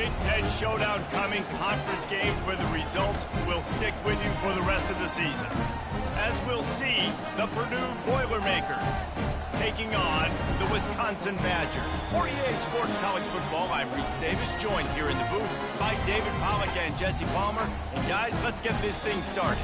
Big Ten showdown coming, conference games where the results will stick with you for the rest of the season. As we'll see, the Purdue Boilermakers taking on the Wisconsin Badgers. For EA Sports College Football, I'm Reese Davis, joined here in the booth by David Pollack and Jesse Palmer. And guys, let's get this thing started.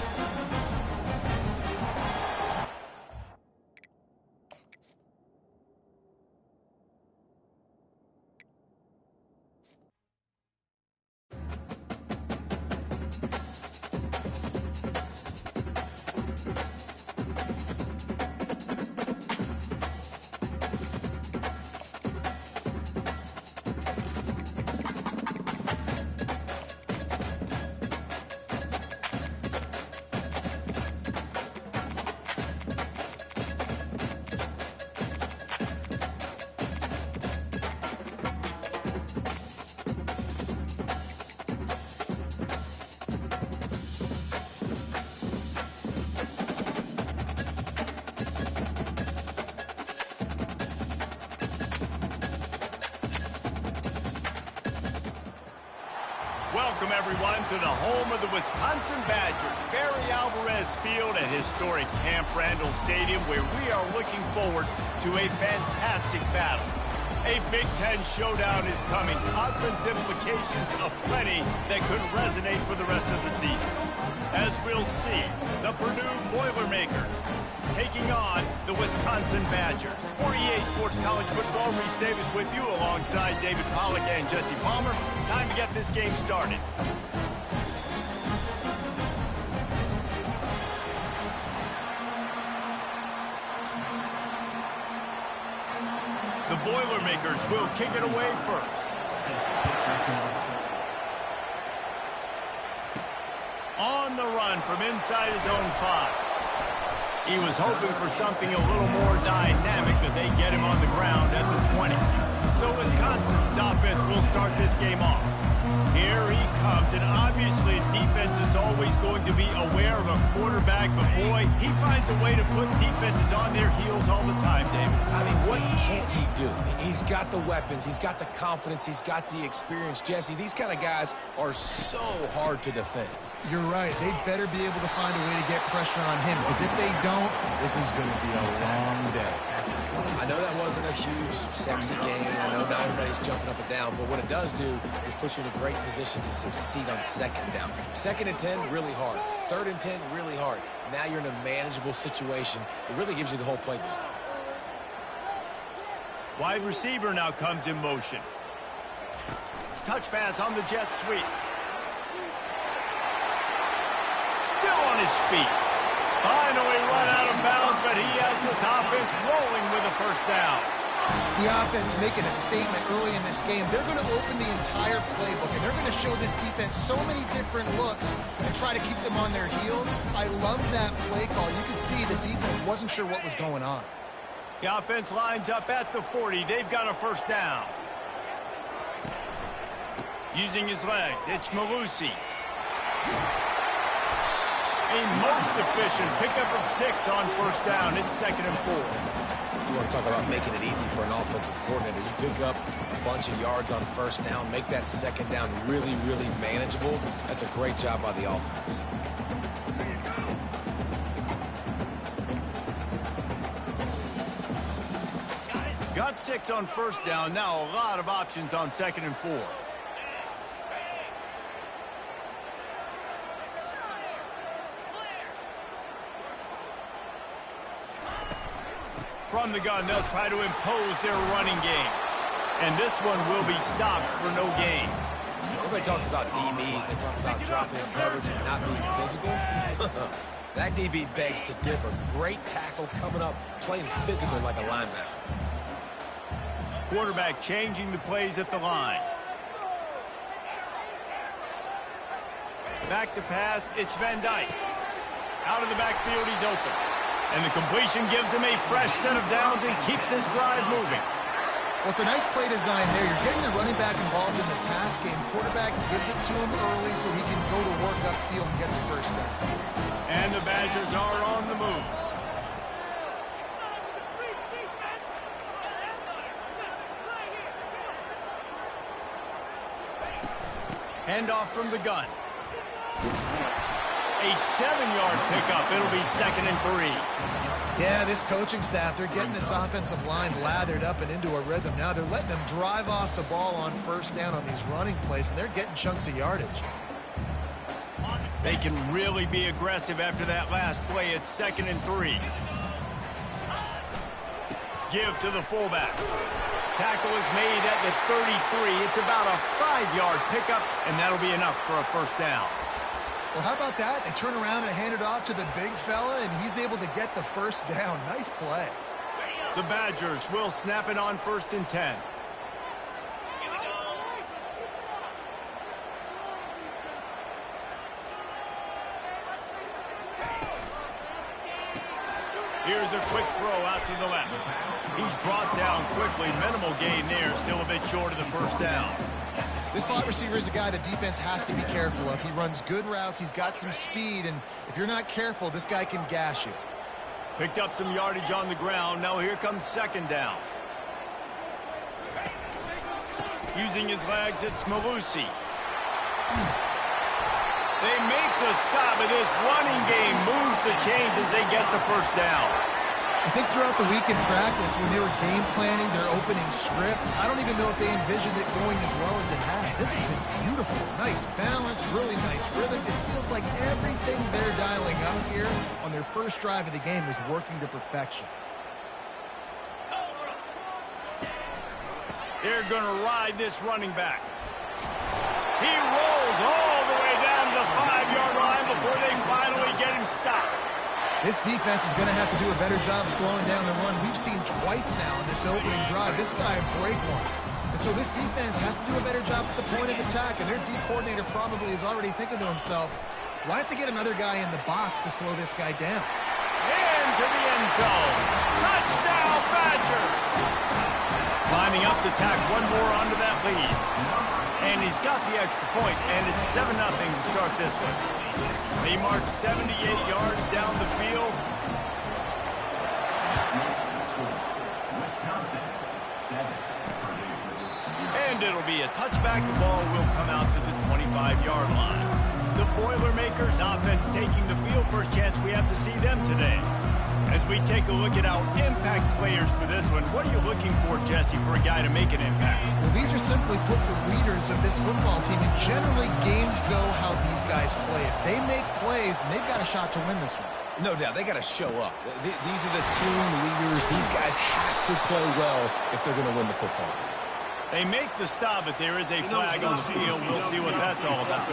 Welcome, everyone, to the home of the Wisconsin Badgers, Barry Alvarez Field at historic Camp Randall Stadium, where we are looking forward to a fantastic battle. A Big Ten showdown is coming, conference implications aplenty that could resonate for the rest of the season. As we'll see, the Purdue Boilermakers taking on the Wisconsin Badgers. For EA Sports College Football, Reese Davis with you alongside David Pollack and Jesse Palmer. Time to get this game started. The Boilermakers will kick it away first. On the run from inside his own 5. He was hoping for something a little more dynamic, but they get him on the ground at the 20. So Wisconsin's offense will start this game off. Here he comes, and obviously defense is always going to be aware of a quarterback, but boy, he finds a way to put defenses on their heels all the time, David. I mean, what can't he do? He's got the weapons, he's got the confidence, he's got the experience. Jesse, these kind of guys are so hard to defend. You're right. They better be able to find a way to get pressure on him, because if they don't, this is going to be a long day. I know that wasn't a huge, sexy game. I know not everybody's jumping up and down, but what it does do is put you in a great position to succeed on second down. 2nd and 10, really hard. 3rd and 10, really hard. Now you're in a manageable situation. It really gives you the whole playbook. Wide receiver now comes in motion. Touch pass on the jet sweep. Still on his feet. Finally run out of bounds, but he has this offense rolling with a first down. The offense making a statement early in this game. They're going to open the entire playbook, and they're going to show this defense so many different looks and try to keep them on their heels. I love that play call. You can see the defense wasn't sure what was going on. The offense lines up at the 40. They've got a first down. Using his legs, it's Malusi. A most efficient pickup of 6 on first down. It's 2nd and 4. You want to talk about making it easy for an offensive coordinator. You pick up a bunch of yards on first down, make that second down really, really manageable. That's a great job by the offense. Got 6 on first down. Now a lot of options on 2nd and 4. From the gun, they'll try to impose their running game. And this one will be stopped for no gain. Everybody talks about DBs. They talk about dropping in coverage and not being physical. That DB begs to differ. Great tackle coming up, playing physical like a linebacker. Quarterback changing the plays at the line. Back to pass, it's Van Dyke. Out of the backfield, he's open. And the completion gives him a fresh set of downs and keeps this drive moving. Well, it's a nice play design there. You're getting the running back involved in the pass game. Quarterback gives it to him early so he can go to work upfield and get the first down. And the Badgers are on the move. Handoff from the gun. A 7-yard pickup. It'll be 2nd and 3. Yeah, this coaching staff, they're getting this offensive line lathered up and into a rhythm. Now they're letting them drive off the ball on first down on these running plays, and they're getting chunks of yardage. They can really be aggressive after that last play. It's 2nd and 3. Give to the fullback. Tackle is made at the 33. It's about a 5-yard pickup, and that'll be enough for a first down. Well, how about that? They turn around and hand it off to the big fella, and he's able to get the first down. Nice play. The Badgers will snap it on 1st and 10. Here's a quick throw out to the left. He's brought down quickly. Minimal gain there. Still a bit short of the first down. This slot receiver is a guy the defense has to be careful of. He runs good routes. He's got some speed, and if you're not careful, this guy can gash you. Picked up some yardage on the ground. Now here comes 2nd down. Using his legs, it's Malusi. They make the stop, but this running game moves the chains as they get the first down. I think throughout the week in practice, when they were game planning their opening script, I don't even know if they envisioned it going as well as it has. This has been beautiful. Nice balance, really nice rhythm. It feels like everything they're dialing up here on their first drive of the game is working to perfection. They're going to ride this running back. He rolls all the way down to the 5-yard line before they finally get him stopped. This defense is going to have to do a better job slowing down the run. We've seen twice now in this opening drive. This guy break one. And so this defense has to do a better job at the point of attack, and their D coordinator probably is already thinking to himself, well, I have to get another guy in the box to slow this guy down. Into the end zone. Touchdown, Badger! Lining up to tack one more onto that lead. And he's got the extra point, and it's 7-0 to start this one. They march 78 yards down the field. And it'll be a touchback. The ball will come out to the 25-yard line. The Boilermakers offense taking the field. First chance we have to see them today. As we take a look at our impact players for this one, what are you looking for, Jesse, for a guy to make an impact? Well, these are simply put the leaders of this football team, and generally games go how these guys play. If they make plays, then they've got a shot to win this one. No doubt. They got to show up. These are the team leaders. These guys have to play well if they're going to win the football game. They make the stop, but there is a flag on the field. We'll see what that's all about.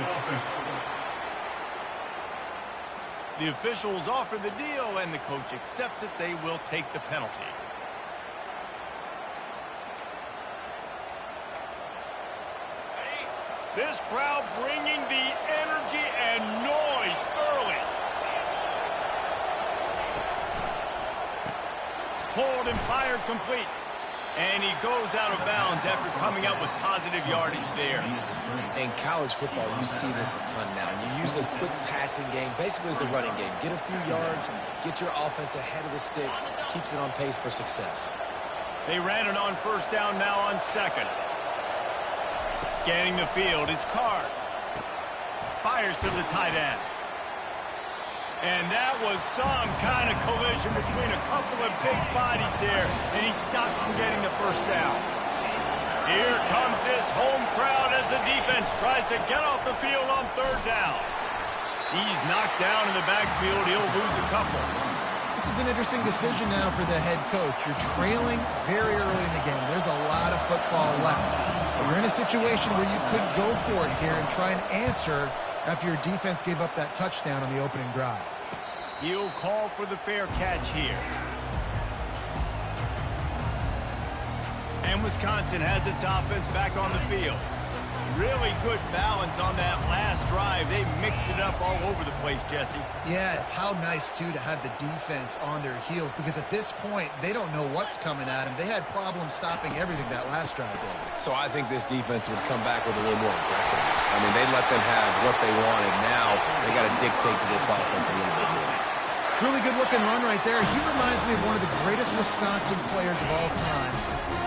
The officials offer the deal, and the coach accepts it. They will take the penalty. This crowd bringing the energy and noise early. Pulled and fired complete. And he goes out of bounds after coming up with positive yardage there. In college football, you see this a ton now. You use a quick passing game, basically as the running game. Get a few yards, get your offense ahead of the sticks, keeps it on pace for success. They ran it on first down, now on 2nd. Scanning the field, it's Carr. Fires to the tight end. And that was some kind of collision between a couple of big bodies there, and he stopped from getting the first down. Here comes this home crowd as the defense tries to get off the field on 3rd down. He's knocked down in the backfield. He'll lose a couple. This is an interesting decision now for the head coach. You're trailing very early in the game. There's a lot of football left. But you're in a situation where you could go for it here and try and answer after your defense gave up that touchdown on the opening drive. He'll call for the fair catch here. And Wisconsin has its offense back on the field. Really good balance on that last drive. They mixed it up all over the place, Jesse. Yeah, how nice, too, to have the defense on their heels, because at this point, they don't know what's coming at them. They had problems stopping everything that last drive did. So I think this defense would come back with a little more aggressiveness. I mean, they let them have what they wanted. Now they got to dictate to this offense a little bit more. Really good-looking run right there. He reminds me of one of the greatest Wisconsin players of all time.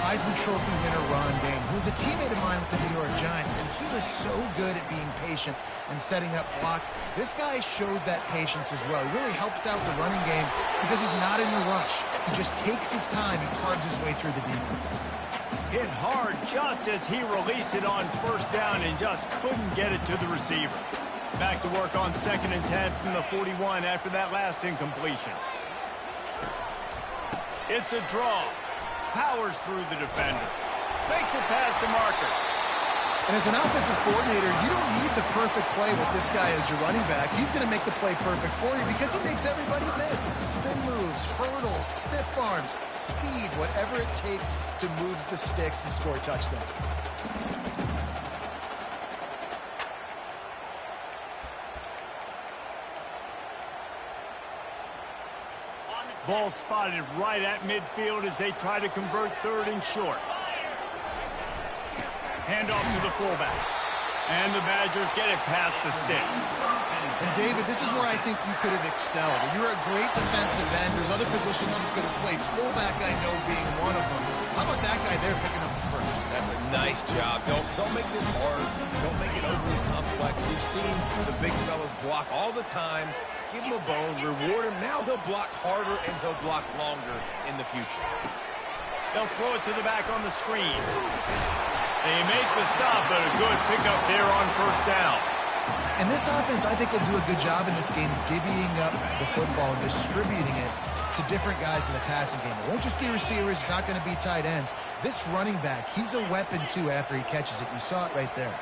Heisman Trophy winner Ron Dayne, who was a teammate of mine with the New York Giants, and he He was so good at being patient and setting up blocks. This guy shows that patience as well. He really helps out the running game because he's not in a rush. He just takes his time and carves his way through the defense. Hit hard just as he released it on first down and just couldn't get it to the receiver. Back to work on 2nd and 10 from the 41 after that last incompletion. It's a draw. Powers through the defender. Makes it past the marker. And as an offensive coordinator, you don't need the perfect play with this guy as your running back. He's going to make the play perfect for you because he makes everybody miss. Spin moves, hurdles, stiff arms, speed, whatever it takes to move the sticks and score touchdowns. Ball spotted right at midfield as they try to convert 3rd and short. Handoff to the fullback. And the Badgers get it past the sticks. And David, this is where I think you could have excelled. You're a great defensive end. There's other positions you could have played. Fullback, I know, being one of them. How about that guy there picking up the first? That's a nice job. Don't make this hard. Don't make it overly complex. We've seen the big fellas block all the time. Give him a bone, reward him. Now he'll block harder and he'll block longer in the future. They'll throw it to the back on the screen. They make the stop, but a good pickup there on first down. And this offense, I think, will do a good job in this game divvying up the football and distributing it to different guys in the passing game. It won't just be receivers. It's not going to be tight ends. This running back, he's a weapon, too, after he catches it. You saw it right there.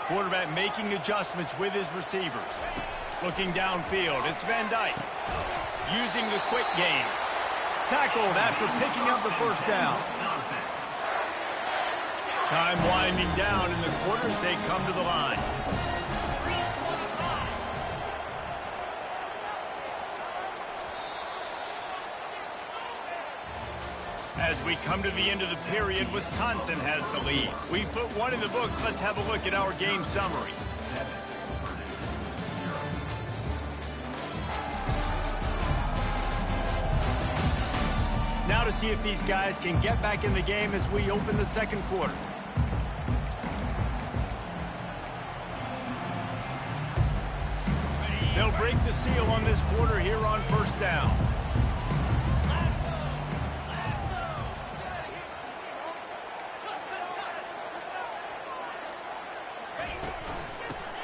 Quarterback making adjustments with his receivers. Looking downfield, it's Van Dyke. Using the quick game. Tackled after picking up the first down. Time winding down in the quarter as they come to the line. As we come to the end of the period, Wisconsin has the lead. We put one in the books. Let's have a look at our game summary. Now to see if these guys can get back in the game as we open the second quarter. They'll break the seal on this quarter here on first down.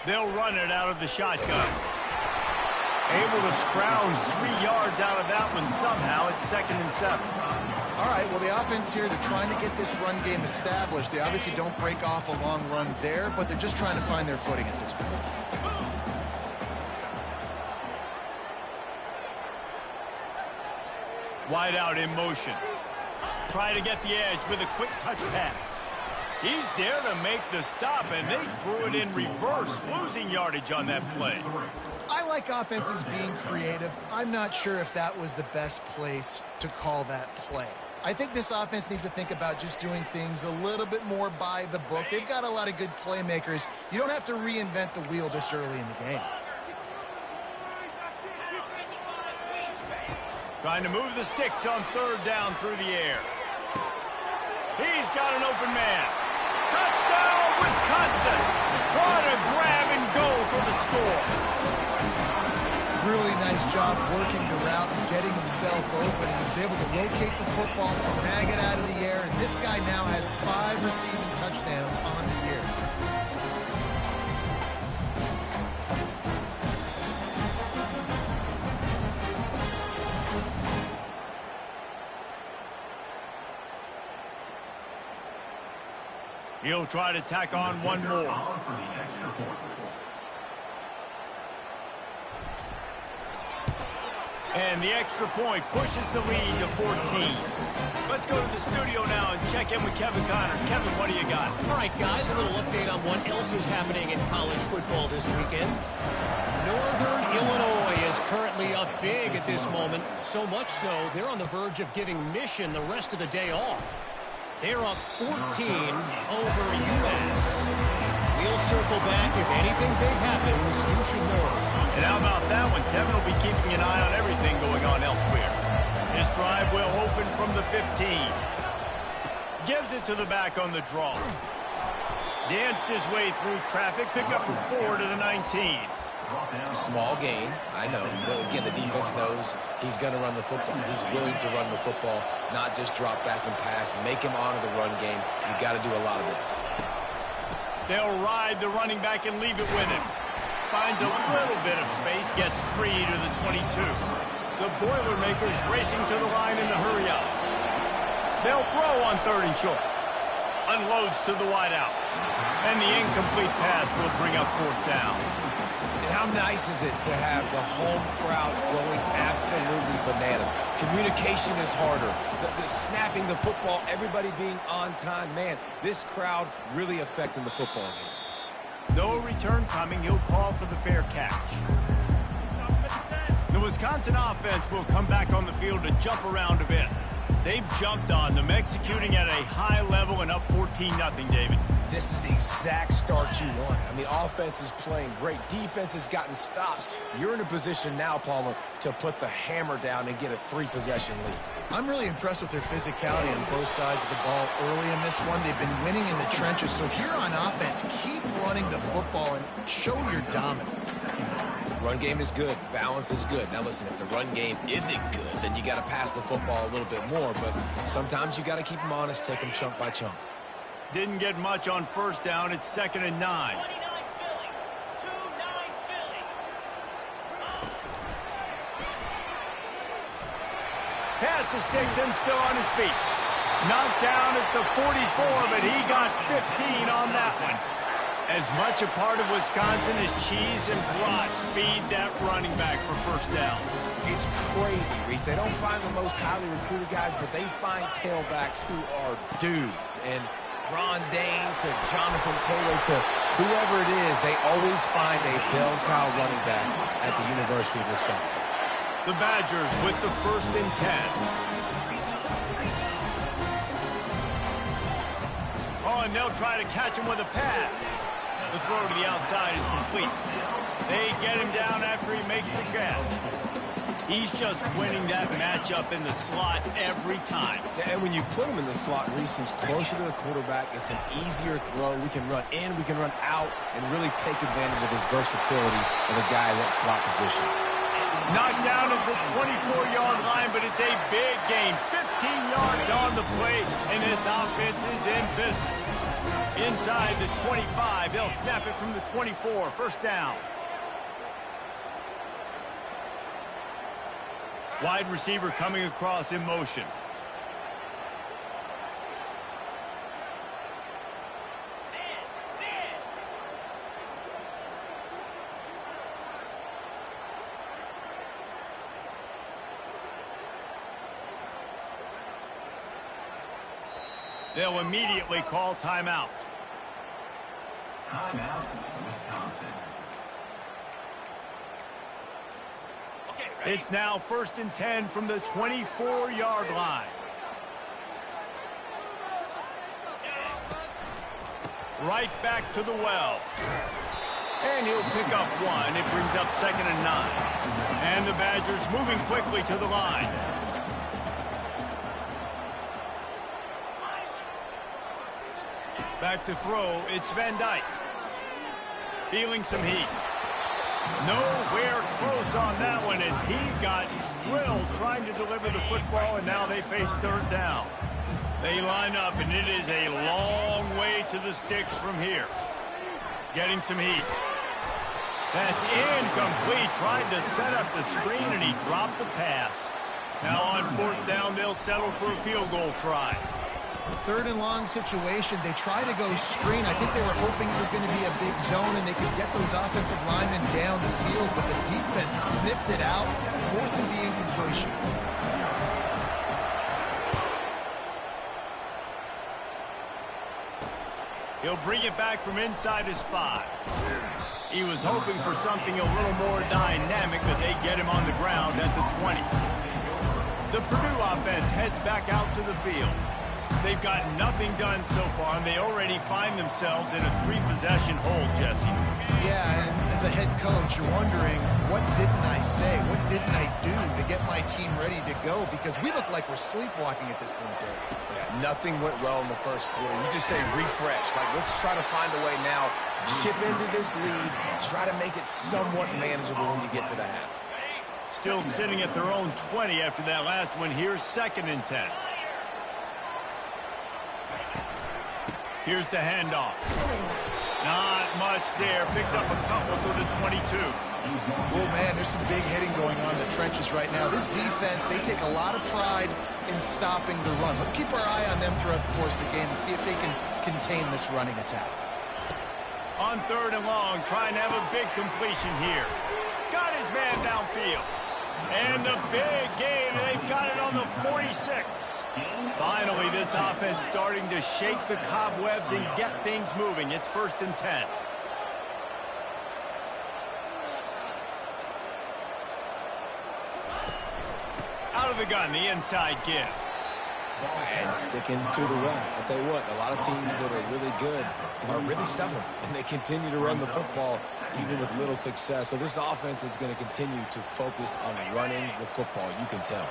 They'll run it out of the shotgun. Able to scrounge 3 yards out of that one somehow. It's 2nd and 7. All right, well, the offense here, they're trying to get this run game established. They obviously don't break off a long run there, but they're just trying to find their footing at this point. Wide out in motion. Try to get the edge with a quick touch pass. He's there to make the stop, and they threw it in reverse, losing yardage on that play. I like offenses being creative. I'm not sure if that was the best place to call that play. I think this offense needs to think about just doing things a little bit more by the book. They've got a lot of good playmakers. You don't have to reinvent the wheel this early in the game. Trying to move the sticks on 3rd down through the air. He's got an open man. Touchdown, Wisconsin! What a grab and go for the score. Really nice job working the route and getting himself open. He was able to locate the football, snag it out of the air, and this guy now has 5 receiving touchdowns on the year. He'll try to tack on one more. And the extra point pushes the lead to 14. Let's go to the studio now and check in with Kevin Connors. Kevin, what do you got? All right, guys, a little update on what else is happening in college football this weekend. Northern Illinois is currently up big at this moment, so much so they're on the verge of giving Mission the rest of the day off. They're up 14 over UMass. We'll circle back. If anything big happens, you should know. And how about that one? Kevin will be keeping an eye on everything going on elsewhere. His drive will open from the 15. Gives it to the back on the draw. Danced his way through traffic, pick up a 4 to the 19. Small gain, I know. But again, the defense knows he's going to run the football. He's willing to run the football, not just drop back and pass. Make him honor the run game. You got to do a lot of this. They'll ride the running back and leave it with him. Finds a little bit of space, gets 3 to the 22. The Boilermakers racing to the line in the hurry up. They'll throw on 3rd and short. Unloads to the wideout. And the incomplete pass will bring up 4th down. And how nice is it to have the home crowd going absolutely bananas? Communication is harder. The snapping the football, everybody being on time. Man, this crowd really affecting the football game. No return coming. He'll call for the fair catch. The Wisconsin offense will come back on the field to jump around a bit. They've jumped on them, executing at a high level and up 14-0, David. This is the exact start you want. I mean, offense is playing great. Defense has gotten stops. You're in a position now, Palmer, to put the hammer down and get a 3-possession lead. I'm really impressed with their physicality on both sides of the ball early in this one. They've been winning in the trenches. So here on offense, keep running the football and show your dominance. Run game is good. Balance is good. Now, listen, if the run game isn't good, then you got to pass the football a little bit more. But sometimes you got to keep them honest, take them chunk by chunk. Didn't get much on 1st down. It's 2nd and 9. Pass the sticks and still on his feet. Knocked down at the 44, but he got 15 on that one. As much a part of Wisconsin as cheese and brats feed that running back for 1st down. It's crazy, Reese. They don't find the most highly recruited guys, but they find tailbacks who are dudes. And Ron Dane to Jonathan Taylor to whoever it is, they always find a bell cow running back at the University of Wisconsin. The Badgers with the 1st and 10. Oh, and they'll try to catch him with a pass. The throw to the outside is complete. They get him down after he makes the catch. He's just winning that matchup in the slot every time. And when you put him in the slot, Reese, he's closer to the quarterback. It's an easier throw. We can run in, we can run out, and really take advantage of his versatility of the guy in that slot position. Knocked down at the 24-yard line, but it's a big gain. 15 yards on the play, and this offense is in business. Inside the 25, they'll snap it from the 24. 1st down. Wide receiver coming across in motion. They'll immediately call timeout. Timeout, Wisconsin. It's now 1st and 10 from the 24-yard line. Right back to the well. And he'll pick up 1. It brings up 2nd and 9. And the Badgers moving quickly to the line. Back to throw, it's Van Dyke. Feeling some heat. Nowhere close on that one as he got drilled trying to deliver the football, and now they face 3rd down. They line up, and it is a long way to the sticks from here. Getting some heat. That's incomplete. Tried to set up the screen, and he dropped the pass. Now on 4th down, they'll settle for a field goal try. 3rd and long situation. They try to go screen. I think they were hoping it was going to be a big zone and they could get those offensive linemen down the field, but the defense sniffed it out, forcing the incompletion. He'll bring it back from inside his 5. He was hoping for something a little more dynamic, but they get him on the ground at the 20. The Purdue offense heads back out to the field. They've got nothing done so far, and they already find themselves in a 3-possession hole, Jesse. Yeah, and as a head coach, you're wondering, what didn't I say? What didn't I do to get my team ready to go? Because we look like we're sleepwalking at this point, Dave. Yeah, nothing went well in the first quarter. You just say refresh. Like, let's try to find a way now. Chip into this lead. Try to make it somewhat manageable when you get to the half. Still sitting at their own 20 after that last one. Here's 2nd and 10. Here's the handoff. Not much there. Picks up a couple to the 22. Oh, man, there's some big hitting going on in the trenches right now. This defense, they take a lot of pride in stopping the run. Let's keep our eye on them throughout the course of the game and see if they can contain this running attack. On 3rd and long, trying to have a big completion here. Got his man downfield. And the big gain, and they've got it on the 46. Finally, this offense starting to shake the cobwebs and get things moving. It's 1st and 10. Out of the gun, the inside give. And sticking to the run. I'll tell you what, a lot of teams that are really good are really stubborn, and they continue to run the football even with little success. So this offense is going to continue to focus on running the football. You can tell.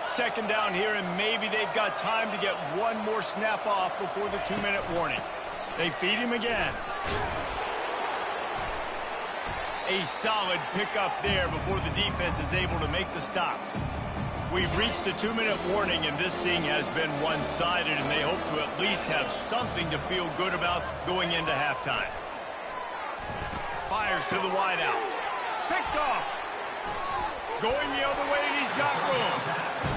2nd down here, and maybe they've got time to get one more snap off before the 2-minute warning. They feed him again. A solid pickup there before the defense is able to make the stop. We've reached the 2-minute warning, and this thing has been one-sided, and they hope to at least have something to feel good about going into halftime. Fires to the wideout. Picked off. Going the other way, and he's got room.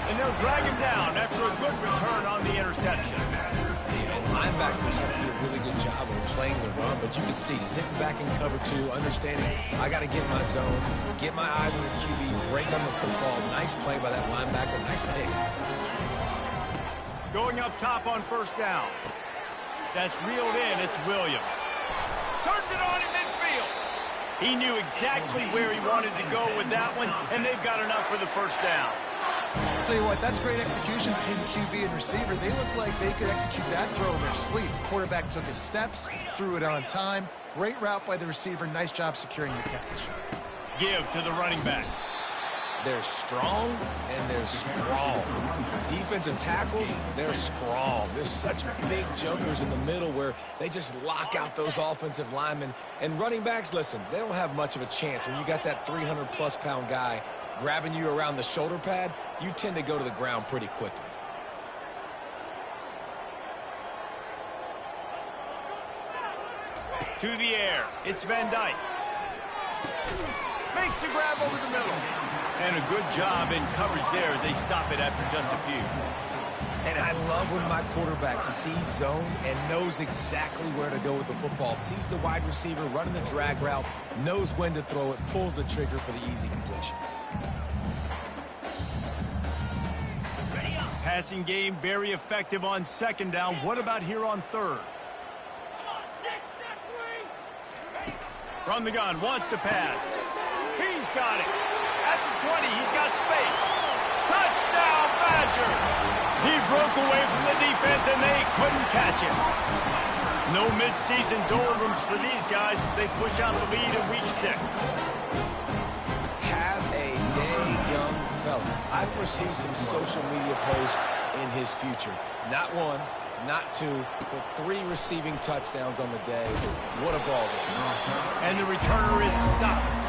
And they'll drag him down after a good return on the interception. And linebackers have to do a really good job of playing the run, but you can see sitting back in cover 2, understanding I got to get in my zone, get my eyes on the QB, break on the football. Nice play by that linebacker. Nice pick. Going up top on 1st down. That's reeled in. It's Williams. Turns it on in midfield. He knew exactly where he wanted to go with that one, and they've got enough for the 1st down. I'll tell you what, that's great execution between the QB and receiver. They look like they could execute that throw in their sleep. The quarterback took his steps, threw it on time. Great route by the receiver. Nice job securing the catch. Give to the running back. They're strong and they're strong. Defensive tackles, they're strong. There's such big jokers in the middle where they just lock out those offensive linemen. And running backs, listen, they don't have much of a chance. When you got that 300-plus pound guy grabbing you around the shoulder pad, you tend to go to the ground pretty quickly. To the air. It's Van Dyke. Makes the grab over the middle. And a good job in coverage there as they stop it after just a few. And I love when my quarterback sees zone and knows exactly where to go with the football. Sees the wide receiver running the drag route, knows when to throw it, pulls the trigger for the easy completion. Passing game very effective on 2nd down. What about here on 3rd? From the gun, wants to pass. He's got it. At the 20, he's got space. Touchdown, Badger! He broke away from the defense, and they couldn't catch him. No midseason doldrums for these guys as they push out the lead in Week 6. Have a day, young fella. I foresee some social media posts in his future. Not one, not two, but 3 receiving touchdowns on the day. What a ball game. And the returner is stopped.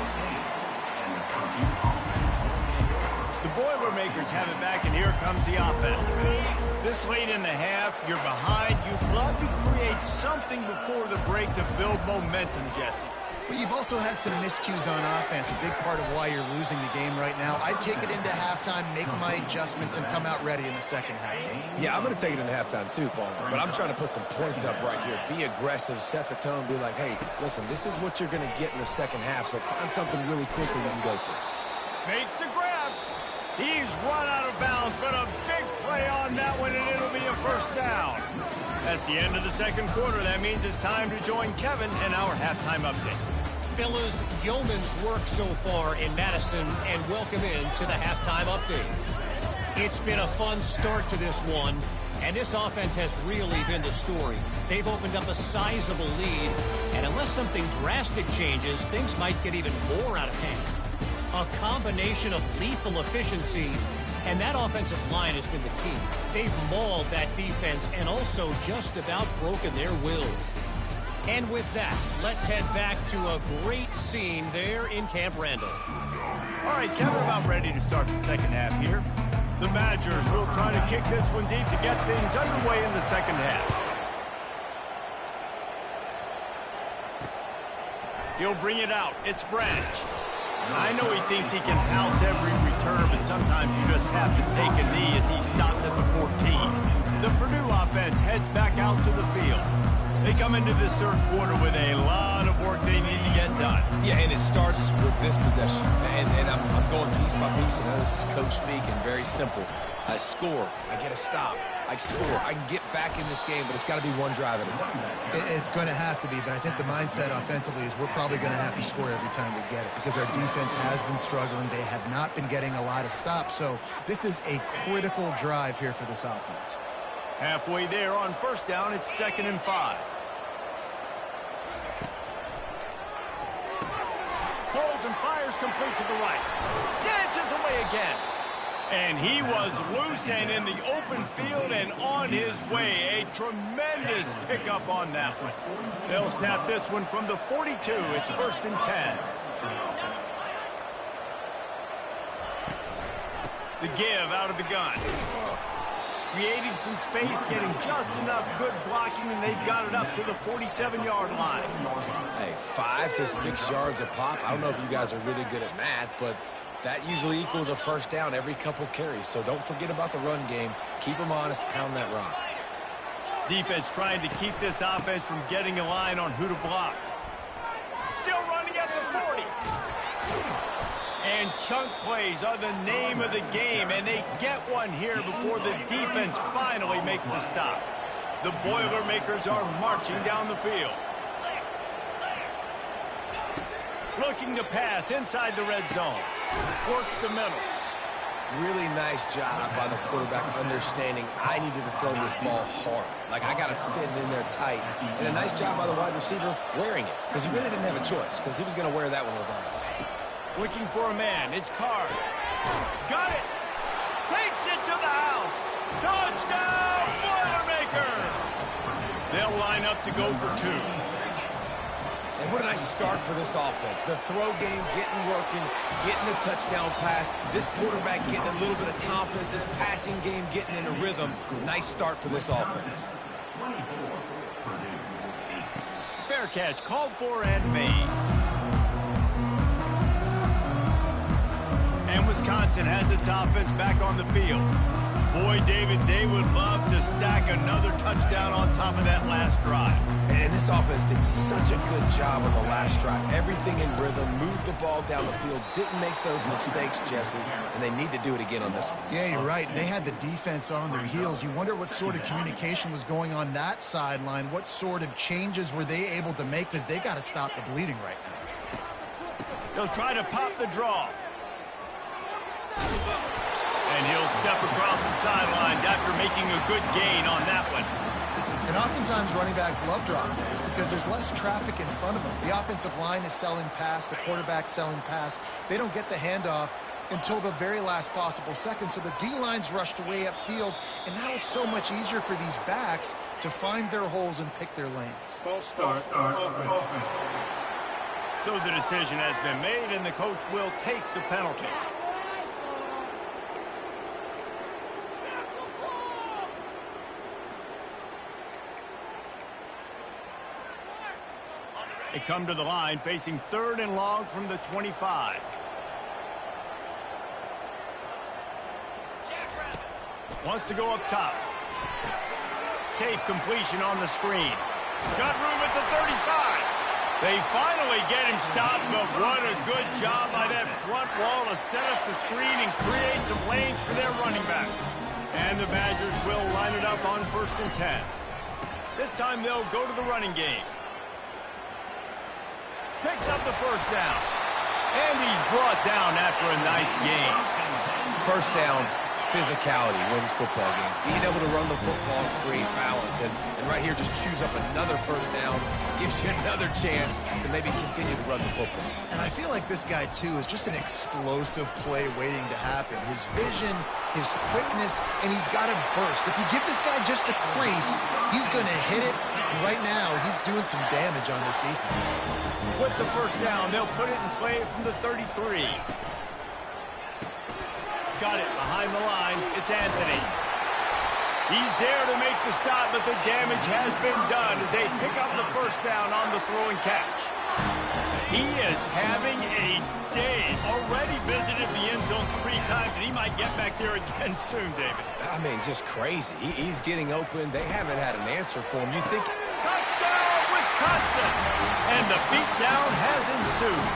The Boilermakers have it back, and here comes the offense. This late in the half, you're behind. You'd love to create something before the break to build momentum, Jesse. But you've also had some miscues on offense, a big part of why you're losing the game right now. I'd take it into halftime, make my adjustments, and come out ready in the 2nd half. Yeah, I'm going to take it into halftime too, Paul. But I'm trying to put some points up right here. Be aggressive, set the tone, be like, hey, listen, this is what you're going to get in the 2nd half, so find something really quickly you can go to. Makes the grab. He's run out of bounds, but a big play on that one, and it'll be a 1st down. That's the end of the 2nd quarter. That means it's time to join Kevin in our halftime update. Fellas, yeoman's work so far in Madison, and welcome in to the halftime update. It's been a fun start to this one. And this offense has really been the story. They've opened up a sizable lead, and unless something drastic changes, things might get even more out of hand. A combination of lethal efficiency, and that offensive line has been the key. They've mauled that defense and also just about broken their will. And with that, let's head back to a great scene there in Camp Randall. All right, Kevin, about ready to start the second half here. The Badgers will try to kick this one deep to get things underway in the second half. He'll bring it out. It's Branch. I know he thinks he can house every return, but sometimes you just have to take a knee as he stopped at the 14. The Purdue offense heads back out to the field. They come into this third quarter with a lot of work they need to get done. Yeah, and it starts with this possession. And I'm going piece by piece. I know this is coach speak and very simple. I score. I get a stop. I score. I can get back in this game, but it's got to be one drive at a time. It's going to have to be, but I think the mindset offensively is we're probably going to have to score every time we get it because our defense has been struggling. They have not been getting a lot of stops. So this is a critical drive here for this offense. Halfway there on first down, it's 2nd and 5. Holds and fires complete to the right. Dances away again. And he was loose and in the open field and on his way. A tremendous pickup on that one. They'll snap this one from the 42. It's 1st and 10. The give out of the gun. Creating some space, getting just enough good blocking, and they've got it up to the 47-yard line. Hey, 5 to 6 yards a pop. I don't know if you guys are really good at math, but that usually equals a first down every couple carries. So don't forget about the run game. Keep them honest, pound that run. Defense trying to keep this offense from getting a line on who to block. Still running at the 40. And chunk plays are the name of the game, and they get one here before the defense finally makes a stop. The Boilermakers are marching down the field. Looking to pass inside the red zone. Works the middle. Really nice job by the quarterback understanding I needed to throw this ball hard. Like, I got to fit it in there tight. And a nice job by the wide receiver wearing it, because he really didn't have a choice, because he was going to wear that one regardless. Looking for a man. It's Card. Got it. Takes it to the house. Touchdown, Boilermakers. They'll line up to go for 2. And what a nice start for this offense. The throw game getting working, getting the touchdown pass. This quarterback getting a little bit of confidence. This passing game getting in a rhythm. Nice start for this offense. Fair catch called for and made. And Wisconsin has its offense back on the field. Boy, David, they would love to stack another touchdown on top of that last drive. And this offense did such a good job on the last drive. Everything in rhythm, moved the ball down the field, didn't make those mistakes, Jesse, and they need to do it again on this one. Yeah, you're right. They had the defense on their heels. You wonder what sort of communication was going on that sideline. What sort of changes were they able to make, because they got to stop the bleeding right now. They'll try to pop the draw. And he'll step across the sidelines after making a good gain on that one. And oftentimes running backs love drop plays because there's less traffic in front of them. The offensive line is selling pass, the quarterback's selling pass. They don't get the handoff until the very last possible second. So the D-line's rushed away upfield, and now it's so much easier for these backs to find their holes and pick their lanes. False start. So the decision has been made, and the coach will take the penalty. They come to the line facing 3rd and long from the 25. Wants to go up top. Safe completion on the screen. Got room at the 35. They finally get him stopped, but what a good job by that front wall to set up the screen and create some lanes for their running back. And the Badgers will line it up on 1st and 10. This time they'll go to the running game. Picks up the first down. And he's brought down after a nice gain. First down, physicality wins football games. Being able to run the football and create balance. And right here, just choose up another first down. Gives you another chance to maybe continue to run the football. And I feel like this guy, too, is just an explosive play waiting to happen. His vision, his quickness, and he's got a burst. If you give this guy just a crease, he's going to hit it. And right now, he's doing some damage on this defense. With the first down, they'll put it in play from the 33. Got it behind the line. It's Anthony. He's there to make the stop, but the damage has been done as they pick up the first down on the throw and catch. He is having a day. Already visited the end zone 3 times, and he might get back there again soon, David. I mean, just crazy. He's getting open. They haven't had an answer for him. You think... Touchdown, Wisconsin! And the beatdown has ensued.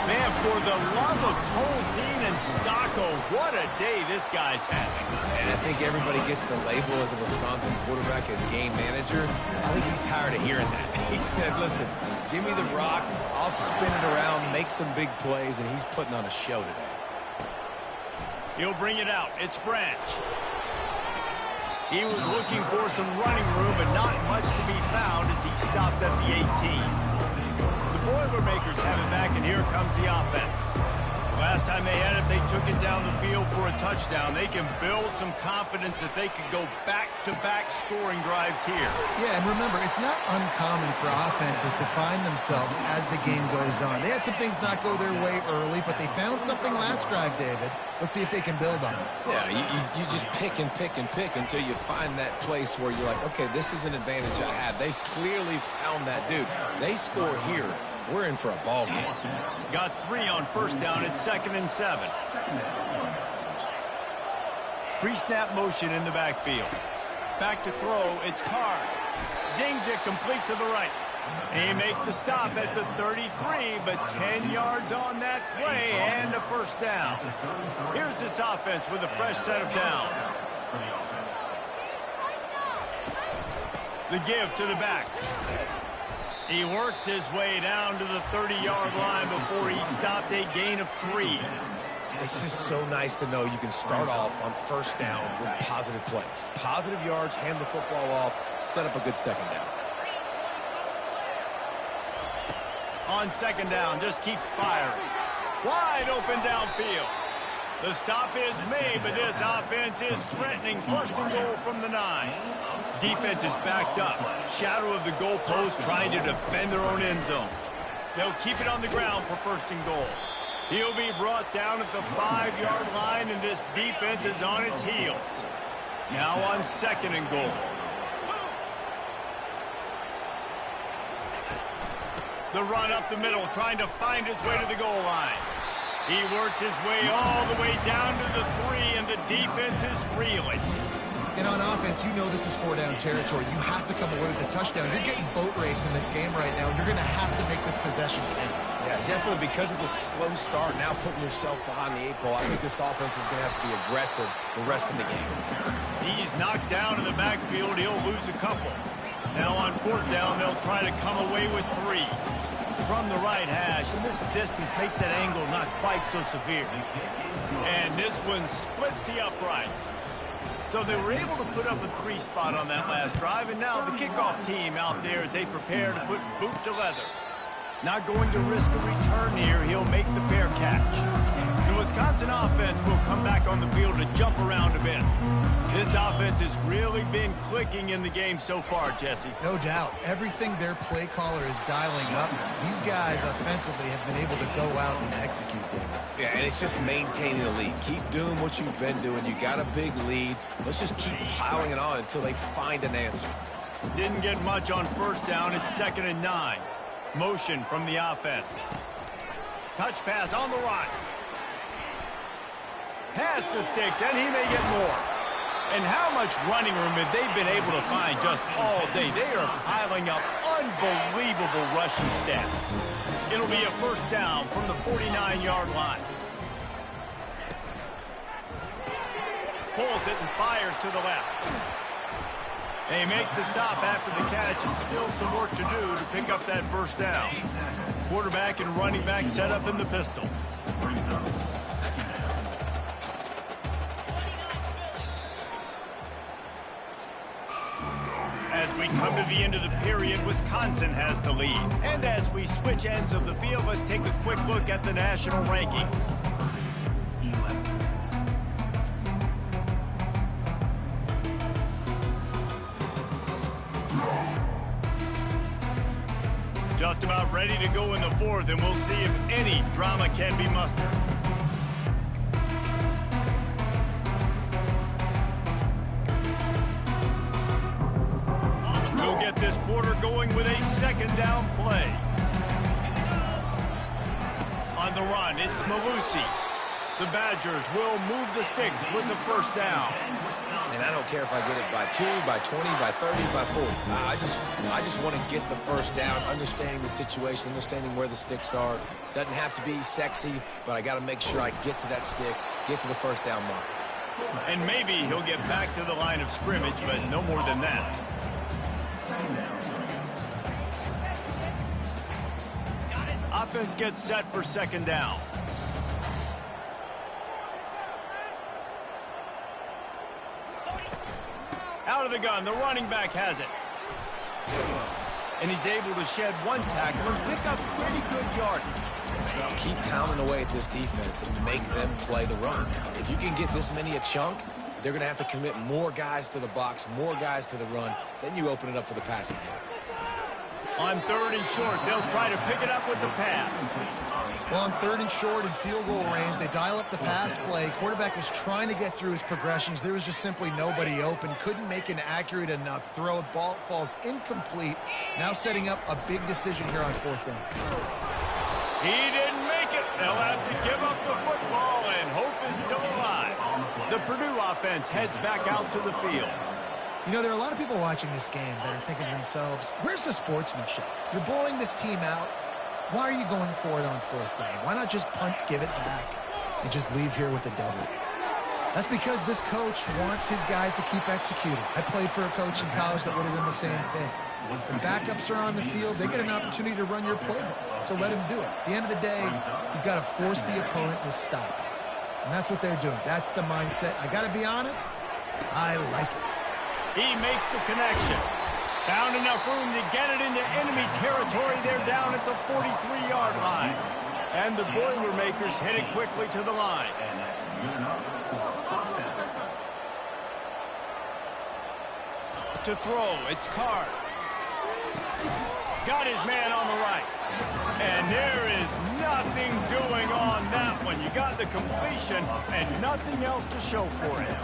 Man, for the love of Tolzien and Stocco, what a day this guy's having. And I think everybody gets the label as a Wisconsin quarterback as game manager. I think he's tired of hearing that. He said, listen, give me the rock, I'll spin it around, make some big plays, and he's putting on a show today. He'll bring it out. It's Branch. He was looking for some running room, but not much to be found as he stops at the 18. The Boilermakers have it back, and here comes the offense. Last time they had it, they took it down the field for a touchdown. They can build some confidence that they could go back-to-back scoring drives here. Yeah, and remember, it's not uncommon for offenses to find themselves as the game goes on. They had some things not go their way early, but they found something last drive, David. Let's see if they can build on it. Yeah, you just pick and pick and pick until you find that place where you're like, okay, this is an advantage I have. They clearly found that dude. They score here. We're in for a ball game. Got 3 on first down. It's 2nd and 7. Pre-snap motion in the backfield. Back to throw. It's Carr. Zings it complete to the right. He make the stop at the 33, but 10 yards on that play and a first down. Here's this offense with a fresh set of downs. The give to the back. He works his way down to the 30-yard line before he stopped a gain of 3. It's just so nice to know you can start off on first down with positive plays. Positive yards, hand the football off, set up a good second down. On second down, just keeps firing. Wide open downfield. The stop is made, but this offense is threatening. First and goal from the 9. Defense is backed up. Shadow of the goalpost trying to defend their own end zone. They'll keep it on the ground for first and goal. He'll be brought down at the 5-yard line, and this defense is on its heels. Now on second and goal. The run up the middle, trying to find his way to the goal line. He works his way all the way down to the 3, and the defense is reeling. And on offense, you know this is 4-down territory. You have to come away with a touchdown. You're getting boat raced in this game right now, and you're going to have to make this possession count. Yeah, definitely because of the slow start, now putting yourself behind the 8 ball. I think this offense is going to have to be aggressive the rest of the game. He's knocked down in the backfield. He'll lose a couple. Now on 4th down, they'll try to come away with 3. From the right hash, and this distance makes that angle not quite so severe. And this one splits the uprights. So they were able to put up a 3 spot on that last drive, and now the kickoff team out there as they prepare to put boot to leather. Not going to risk a return here. He'll make the fair catch. The Wisconsin offense will come back on the field to jump around a bit. This offense has really been clicking in the game so far, Jesse. No doubt. Everything their play caller is dialing up, these guys offensively have been able to go out and execute them. Yeah, and it's just maintaining the lead. Keep doing what you've been doing. You got a big lead. Let's just keep piling it on until they find an answer. Didn't get much on first down. It's 2nd and 9. Motion from the offense. Touch pass on the run. Pass to Sticks, and he may get more. And how much running room have they been able to find just all day? They are piling up unbelievable rushing stats. It'll be a first down from the 49-yard line. Pulls it and fires to the left. They make the stop after the catch, and still some work to do to pick up that first down. Quarterback and running back set up in the pistol. we come to the end of the period, Wisconsin has the lead. And as we switch ends of the field, let's take a quick look at the national rankings. Just about ready to go in the fourth, and we'll see if any drama can be mustered. We'll get this quarter going with a second down play. On the run, it's Malusi. The Badgers will move the sticks with the first down. And I don't care if I get it by 2, by 20, by 30, by 40. I just want to get the first down, understanding the situation, understanding where the sticks are. Doesn't have to be sexy, but I got to make sure I get to that stick, get to the first down mark. And maybe he'll get back to the line of scrimmage, but no more than that. Offense gets set for second down. Out of the gun, the running back has it. And he's able to shed one tackle and pick up pretty good yardage. Keep pounding away at this defense and make them play the run. If you can get this many a chunk, they're going to have to commit more guys to the box, more guys to the run. Then you open it up for the passing game. On third and short, they'll try to pick it up with the pass. Well, on third and short in field goal range, they dial up the pass play. Quarterback was trying to get through his progressions. There was just simply nobody open. Couldn't make an accurate enough throw. Ball falls incomplete. Now setting up a big decision here on fourth down. He didn't make it. They'll have to give up the football, and hope is still alive. The Purdue offense heads back out to the field. You know, there are a lot of people watching this game that are thinking to themselves, where's the sportsmanship? You're blowing this team out. Why are you going for it on fourth down? Why not just punt, give it back, and just leave here with a double? That's because this coach wants his guys to keep executing. I played for a coach in college that would have done the same thing. When backups are on the field, they get an opportunity to run your playbook, so let him do it. At the end of the day, you've got to force the opponent to stop. And that's what they're doing. That's the mindset. I got to be honest, I like it. He makes the connection. Found enough room to get it into enemy territory. They're down at the 43-yard line. And the Boilermakers headed quickly to the line. To throw, it's Card. Got his man on the right. And there is nothing doing on that one. You got the completion and nothing else to show for it.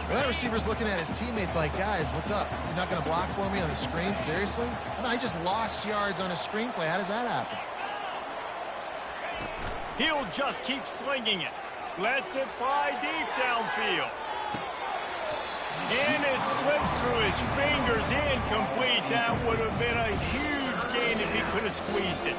Well, that receiver's looking at his teammates like, guys, what's up? You're not going to block for me on the screen? Seriously? No, I just lost yards on a screenplay. How does that happen? He'll just keep slinging it. Lets it fly deep downfield. And it slips through his fingers, incomplete. That would have been a huge gain if he could have squeezed it.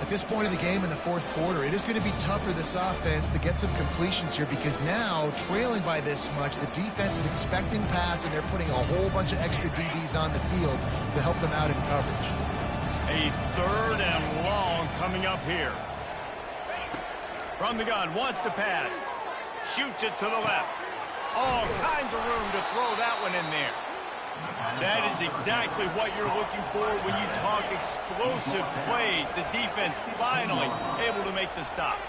At this point in the game in the fourth quarter, it is going to be tough for this offense to get some completions here because now, trailing by this much, the defense is expecting pass and they're putting a whole bunch of extra DBs on the field to help them out in coverage. A third and long coming up here. From the gun, wants to pass. Shoots it to the left. All kinds of room to throw that one in there. That is exactly what you're looking for when you talk explosive plays. The defense finally able to make the stop.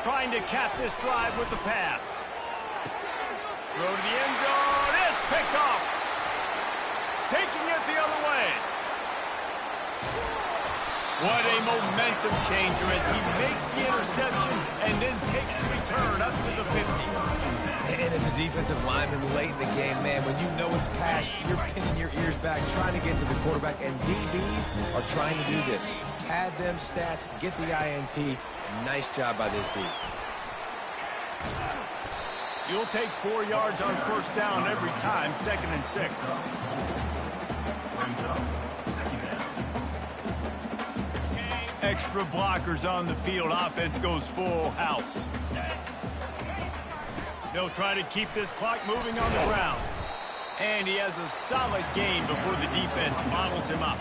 Trying to cap this drive with the pass. Throw to the end zone. It's picked off. Taking it the other way. What a momentum changer as he makes the interception and then takes the return up to the 50. And as a defensive lineman late in the game, man, when you know it's past, you're pinning your ears back, trying to get to the quarterback, and DBs are trying to do this. Pad them stats, get the INT. Nice job by this D. You'll take 4 yards on first down every time, 2nd and 6. Extra blockers on the field. Offense goes full house. They'll try to keep this clock moving on the ground. And he has a solid gain before the defense bottles him up.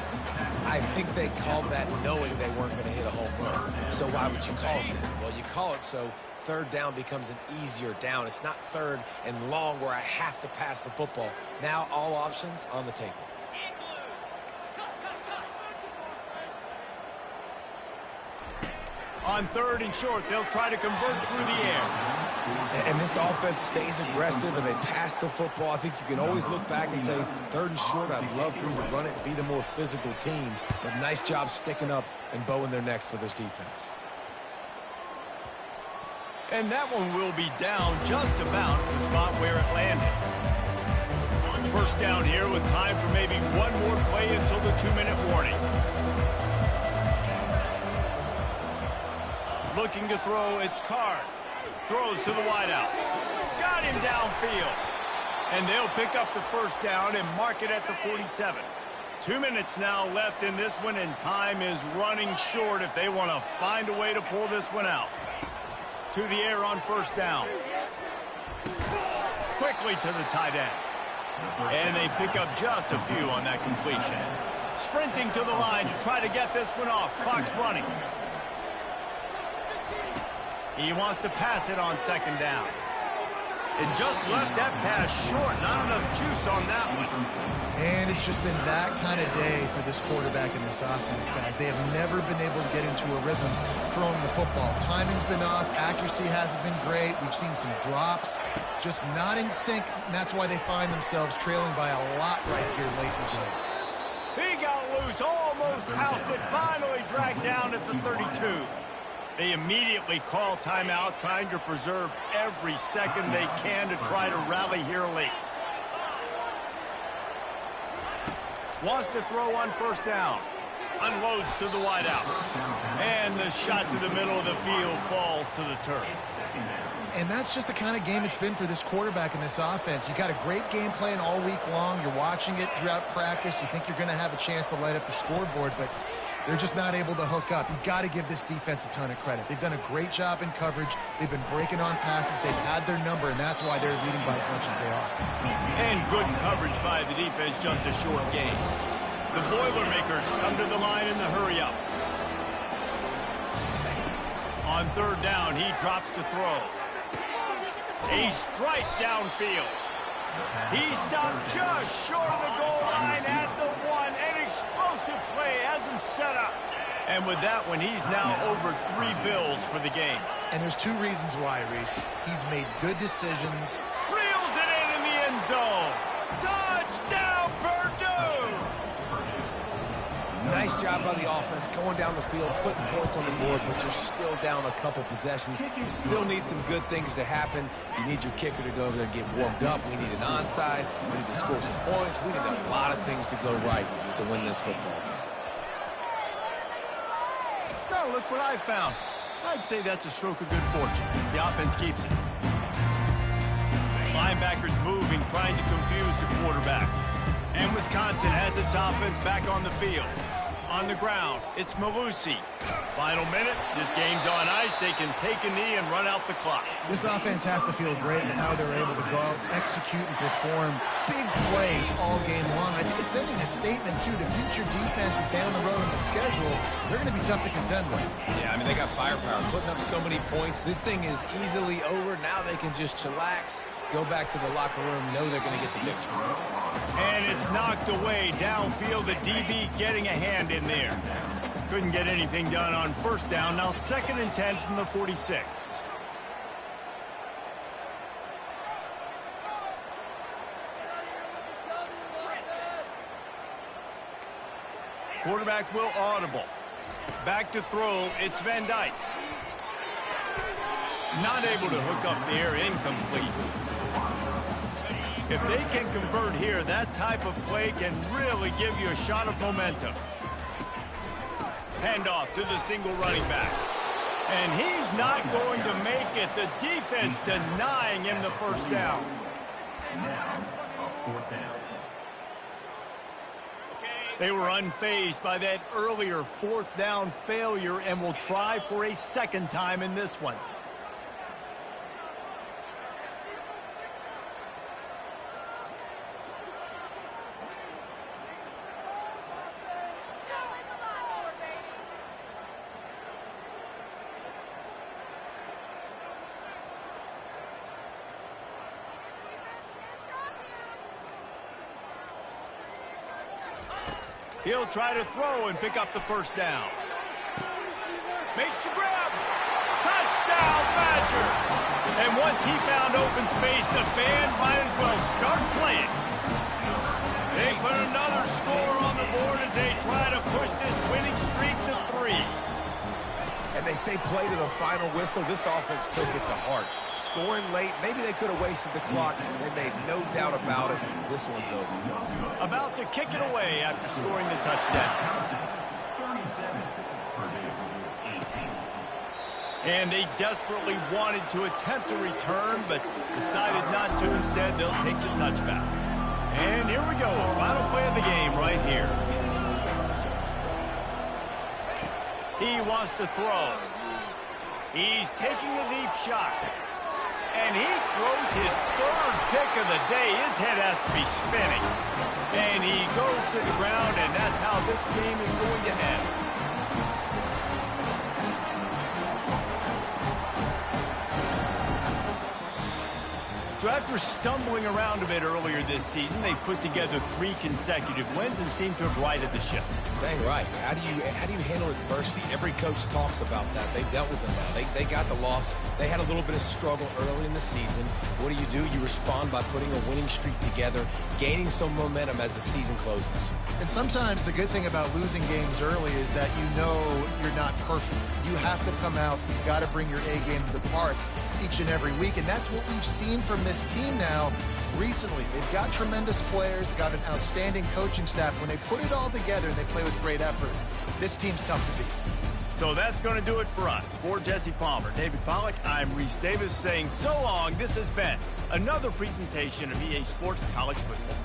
I think they called that knowing they weren't going to hit a home run. So why would you call it that? Well, you call it so third down becomes an easier down. It's not third and long where I have to pass the football. Now all options on the table. On third and short, they'll try to convert through the air. And this offense stays aggressive, and they pass the football. I think you can always look back and say, third and short, I'd love for you to run it and be the more physical team. But nice job sticking up and bowing their necks for this defense. And that one will be down just about the spot where it landed. First down here with time for maybe one more play until the 2-minute warning. Looking to throw, it's Card. Throws to the wideout. Got him downfield. And they'll pick up the first down and mark it at the 47. 2 minutes now left in this one, and time is running short if they want to find a way to pull this one out. To the air on first down. Quickly to the tight end. And they pick up just a few on that completion. Sprinting to the line to try to get this one off. Clock's running. He wants to pass it on second down. It just left that pass short. Not enough juice on that one. And it's just been that kind of day for this quarterback and this offense, guys. They have never been able to get into a rhythm throwing the football. Timing's been off. Accuracy hasn't been great. We've seen some drops. Just not in sync, and that's why they find themselves trailing by a lot right here late in the game. He got loose, almost housed it, finally dragged down at the 32. They immediately call timeout, trying to preserve every second they can to try to rally here late. Wants to throw on first down. Unloads to the wideout. And the shot to the middle of the field falls to the turf. And that's just the kind of game it's been for this quarterback and this offense. You got a great game plan all week long. You're watching it throughout practice. You think you're going to have a chance to light up the scoreboard, but they're just not able to hook up. You've got to give this defense a ton of credit. They've done a great job in coverage. They've been breaking on passes. They've had their number, and that's why they're leading by as much as they are. And good coverage by the defense, just a short game. The Boilermakers come to the line in the hurry-up. On third down, he drops to throw. A strike downfield. He stopped just short of the goal line at the 1. An explosive play has him set up. And with that one, he's now over 3 bills for the game. And there's 2 reasons why, Reese. He's made good decisions. Reels it in the end zone. Touchdown, Purdue! Nice job by the offense going down the field, putting points on the board, but you're still down a couple possessions. You still need some good things to happen. You need your kicker to go over there and get warmed up. We need an onside. We need to score some points. We need a lot of things to go right to win this football game. Now look what I found. I'd say that's a stroke of good fortune. The offense keeps it. Linebackers moving, trying to confuse the quarterback. And Wisconsin has its offense back on the field. On the ground, it's Malusi. Final minute, this game's on ice. They can take a knee and run out the clock. This offense has to feel great with how they're able to go out, execute, and perform big plays all game long. I think it's sending a statement, too, to future defenses down the road in the schedule. They're going to be tough to contend with. Yeah, I mean, they got firepower, putting up so many points. This thing is easily over. Now they can just chillax, go back to the locker room, know they're going to get the victory. And it's knocked away downfield. The DB getting a hand in there. Couldn't get anything done on first down. Now 2nd and 10 from the 46. Quarterback will audible. Back to throw. It's Van Dyke. Not able to hook up there. Incomplete. If they can convert here, that type of play can really give you a shot of momentum. Handoff to the single running back. And he's not going to make it. The defense denying him the first down. They were unfazed by that earlier 4th down failure and will try for a second time in this one. He'll try to throw and pick up the first down. Makes the grab. Touchdown, Badger. And once he found open space, the band might as well start playing. They put another score on the board as they try to push this winning streak to 3. And they say play to the final whistle. This offense took it to heart. Scoring late, maybe they could have wasted the clock. They made no doubt about it. This one's over. About to kick it away after scoring the touchdown. And they desperately wanted to attempt a return, but decided not to. Instead, they'll take the touchback. And here we go. Final play of the game right here. He wants to throw. He's taking a deep shot. And he throws his third pick of the day. His head has to be spinning. And he goes to the ground, and that's how this game is going to end. So after stumbling around a bit earlier this season, they've put together 3 consecutive wins and seem to have righted the ship. Dang right. How do you handle adversity? Every coach talks about that. They've dealt with them now. They got the loss. They had a little bit of struggle early in the season. What do? You respond by putting a winning streak together, gaining some momentum as the season closes. And sometimes the good thing about losing games early is that you know you're not perfect. You have to come out. You've got to bring your A game to the park each and every week, and that's what we've seen from this team now recently. They've got tremendous players. They've got an outstanding coaching staff. When they put it all together and they play with great effort, this team's tough to beat. So that's going to do it for us. For Jesse Palmer, David Pollack, I'm Reese Davis saying so long. This has been another presentation of EA Sports College Football.